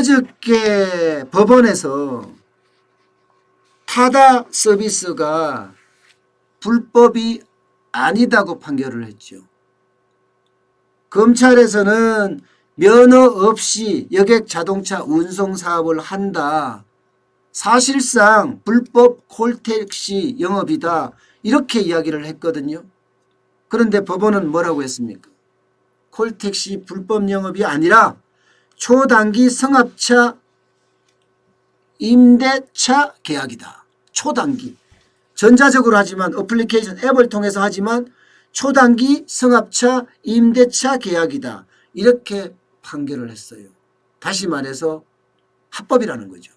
어저께 법원에서 타다 서비스가 불법이 아니다고 판결을 했죠. 검찰에서는 면허 없이 여객 자동차 운송 사업을 한다. 사실상 불법 콜택시 영업이다. 이렇게 이야기를 했거든요. 그런데 법원은 뭐라고 했습니까? 콜택시 불법 영업이 아니라 초단기 승합차 임대차 계약이다. 초단기. 전자적으로 하지만 어플리케이션 앱을 통해서 하지만 초단기 승합차 임대차 계약이다. 이렇게 판결을 했어요. 다시 말해서 합법이라는 거죠.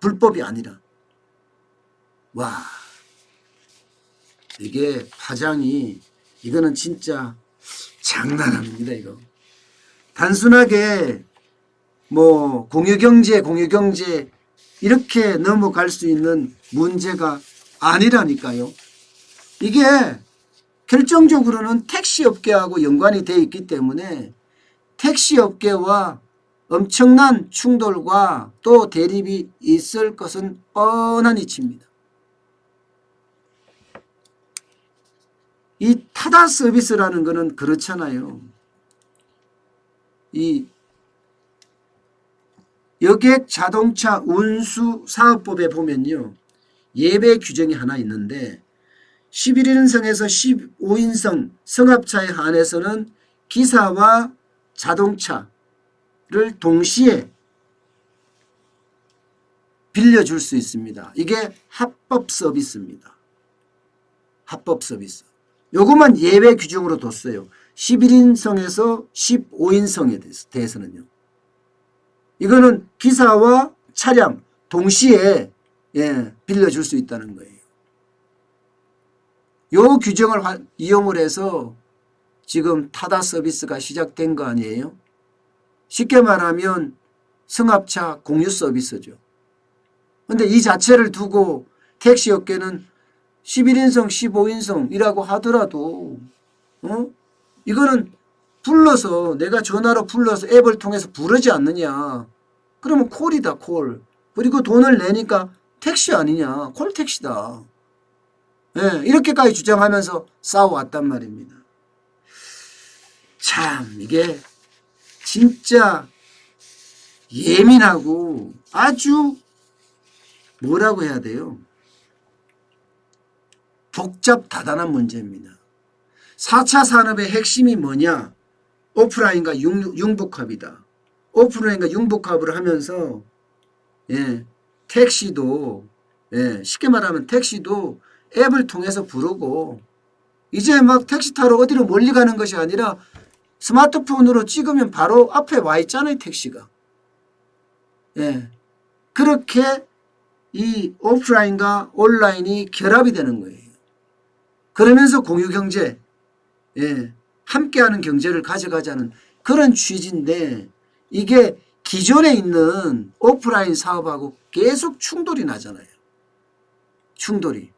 불법이 아니라. 와, 이게 파장이 이거는 진짜 장난 아닙니다. 이거 단순하게 뭐 공유경제 이렇게 넘어갈 수 있는 문제가 아니라니까요. 이게 결정적으로는 택시업계하고 연관이 되어 있기 때문에 택시업계와 엄청난 충돌과 또 대립이 있을 것은 뻔한 이치입니다. 이 타다 서비스라는 것은 그렇잖아요. 이 여객 자동차 운수 사업법에 보면요. 예외 규정이 하나 있는데 11인승에서 15인승 승합차에 한해서는 기사와 자동차를 동시에 빌려줄 수 있습니다. 이게 합법 서비스입니다. 합법 서비스. 요것만 예외 규정으로 뒀어요. 11인승에서 15인승에 대해서는요. 이거는 기사와 차량 동시에 빌려줄 수 있다는 거예요. 요 규정을 이용을 해서 지금 타다 서비스가 시작된 거 아니에요? 쉽게 말하면 승합차 공유 서비스죠. 그런데 이 자체를 두고 택시업계는 11인승 15인승이라고 하더라도 이거는 불러서 내가 전화로 불러서 앱을 통해서 부르지 않느냐. 그러면 콜이다 콜. 그리고 돈을 내니까 택시 아니냐. 콜택시다. 이렇게까지 주장하면서 싸워왔단 말입니다. 참 이게 진짜 예민하고 아주 뭐라고 해야 돼요? 복잡다단한 문제입니다. 4차 산업의 핵심이 뭐냐? 오프라인과 융복합이다. 오프라인과 융복합을 하면서 택시도 쉽게 말하면 택시도 앱을 통해서 부르고 이제 막 택시 타러 어디로 멀리 가는 것이 아니라 스마트폰으로 찍으면 바로 앞에 와 있잖아요. 택시가. 그렇게 이 오프라인과 온라인이 결합이 되는 거예요. 그러면서 공유경제 함께하는 경제를 가져가자는 그런 취지인데 이게 기존에 있는 오프라인 사업하고 계속 충돌이 나잖아요. 충돌이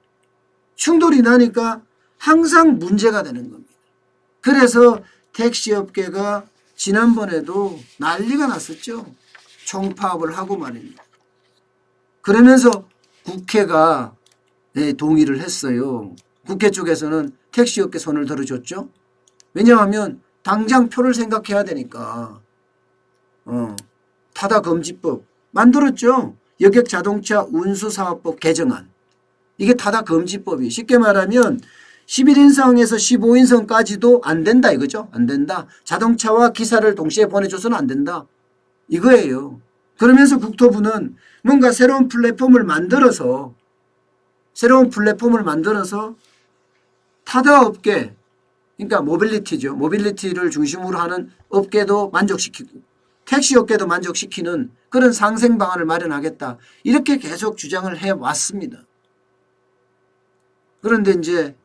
나니까 항상 문제가 되는 겁니다. 그래서 택시업계가 지난번에도 난리가 났었죠. 총파업을 하고 말입니다. 그러면서 국회가 동의를 했어요. 국회 쪽에서는 택시업계 손을 들어줬죠. 왜냐하면 당장 표를 생각해야 되니까. 타다금지법 만들었죠. 여객자동차 운수사업법 개정안. 이게 타다금지법이 쉽게 말하면 11인승에서 15인승까지도 안 된다 이거죠. 안 된다. 자동차와 기사를 동시에 보내줘서는 안 된다. 이거예요. 그러면서 국토부는 뭔가 새로운 플랫폼을 만들어서 타다 업계 그러니까 모빌리티죠. 모빌리티를 중심으로 하는 업계도 만족시키고 택시 업계도 만족시키는 그런 상생 방안을 마련하겠다. 이렇게 계속 주장을 해왔습니다. 그런데 이제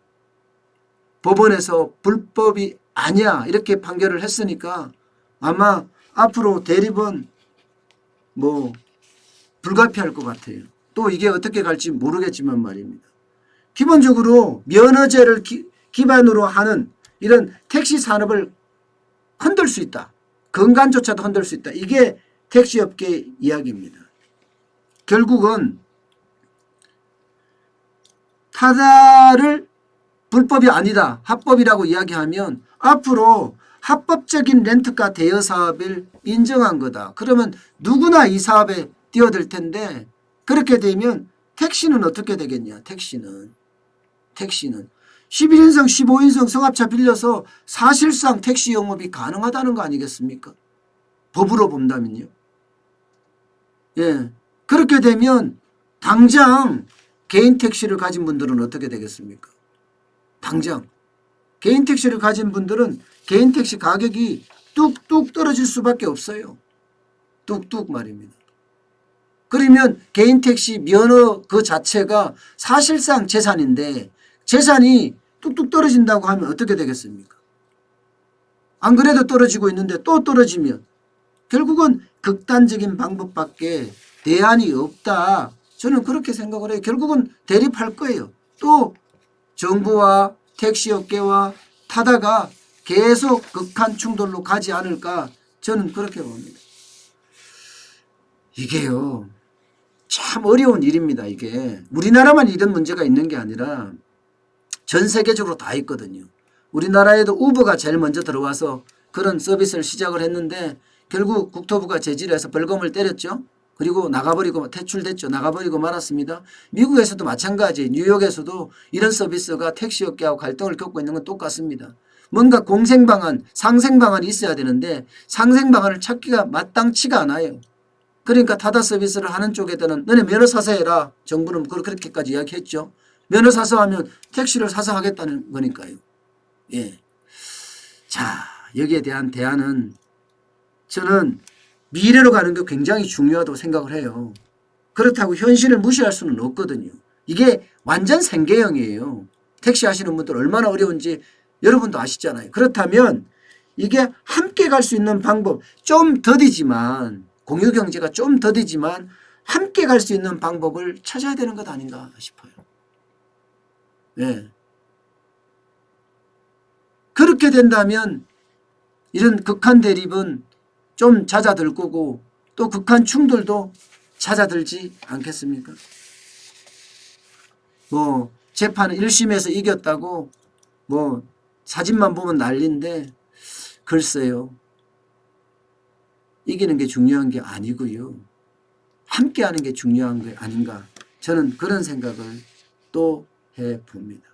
법원에서 불법이 아니야 이렇게 판결을 했으니까 아마 앞으로 대립은 뭐 불가피할 것 같아요. 또 이게 어떻게 갈지 모르겠지만 말입니다. 기본적으로 면허제를 기반으로 하는 이런 택시 산업을 흔들 수 있다. 건강조차도 흔들 수 있다. 이게 택시업계 이야기입니다. 결국은 타다를 불법이 아니다, 합법이라고 이야기하면 앞으로 합법적인 렌트카 대여 사업을 인정한 거다. 그러면 누구나 이 사업에 뛰어들 텐데 그렇게 되면 택시는 어떻게 되겠냐. 택시는 11인승 15인승 승합차 빌려서 사실상 택시 영업이 가능하다는 거 아니겠습니까? 법으로 본다면요. 예. 그렇게 되면 당장 개인 택시를 가진 분들은 어떻게 되겠습니까? 당장 개인 택시를 가진 분들은 개인 택시 가격이 뚝뚝 떨어질 수밖에 없어요. 뚝뚝 말입니다. 그러면 개인 택시 면허 그 자체가 사실상 재산인데 재산이 뚝뚝 떨어진다고 하면 어떻게 되겠습니까? 안 그래도 떨어지고 있는데 또 떨어지면 결국은 극단적인 방법밖에 대안이 없다. 저는 그렇게 생각을 해요. 결국은 대립할 거예요. 또 정부와 택시업계와 타다가 계속 극한 충돌로 가지 않을까 저는 그렇게 봅니다. 이게요 참 어려운 일입니다. 이게 우리나라만 이런 문제가 있는 게 아니라 전 세계적으로 다 있거든요. 우리나라에도 우버가 제일 먼저 들어와서 그런 서비스를 시작을 했는데 결국 국토부가 제지를 해서 벌금을 때렸죠. 그리고 나가버리고 퇴출됐죠. 나가버리고 말았습니다. 미국에서도 마찬가지, 뉴욕에서도 이런 서비스가 택시업계하고 갈등을 겪고 있는 건 똑같습니다. 뭔가 공생방안, 상생방안이 있어야 되는데 상생방안을 찾기가 마땅치가 않아요. 그러니까 타다 서비스를 하는 쪽에서는 너네 면허 사서 해라. 정부는 그렇게까지 이야기했죠. 면허 사서 하면 택시를 사서 하겠다는 거니까요. 예. 자, 여기에 대한 대안은 저는 미래로 가는 게 굉장히 중요하다고 생각을 해요. 그렇다고 현실을 무시할 수는 없거든요. 이게 완전 생계형이에요. 택시 하시는 분들 얼마나 어려운지 여러분도 아시잖아요. 그렇다면 이게 함께 갈 수 있는 방법 좀 더디지만 공유경제가 좀 더디지만 함께 갈 수 있는 방법을 찾아야 되는 것 아닌가 싶어요. 네. 그렇게 된다면 이런 극한 대립은 좀 잦아들 거고 또 극한 충돌도 잦아들지 않겠습니까? 뭐 재판은 1심에서 이겼다고 뭐 사진만 보면 난리인데 글쎄요. 이기는 게 중요한 게 아니고요. 함께하는 게 중요한 게 아닌가. 저는 그런 생각을 또 해봅니다.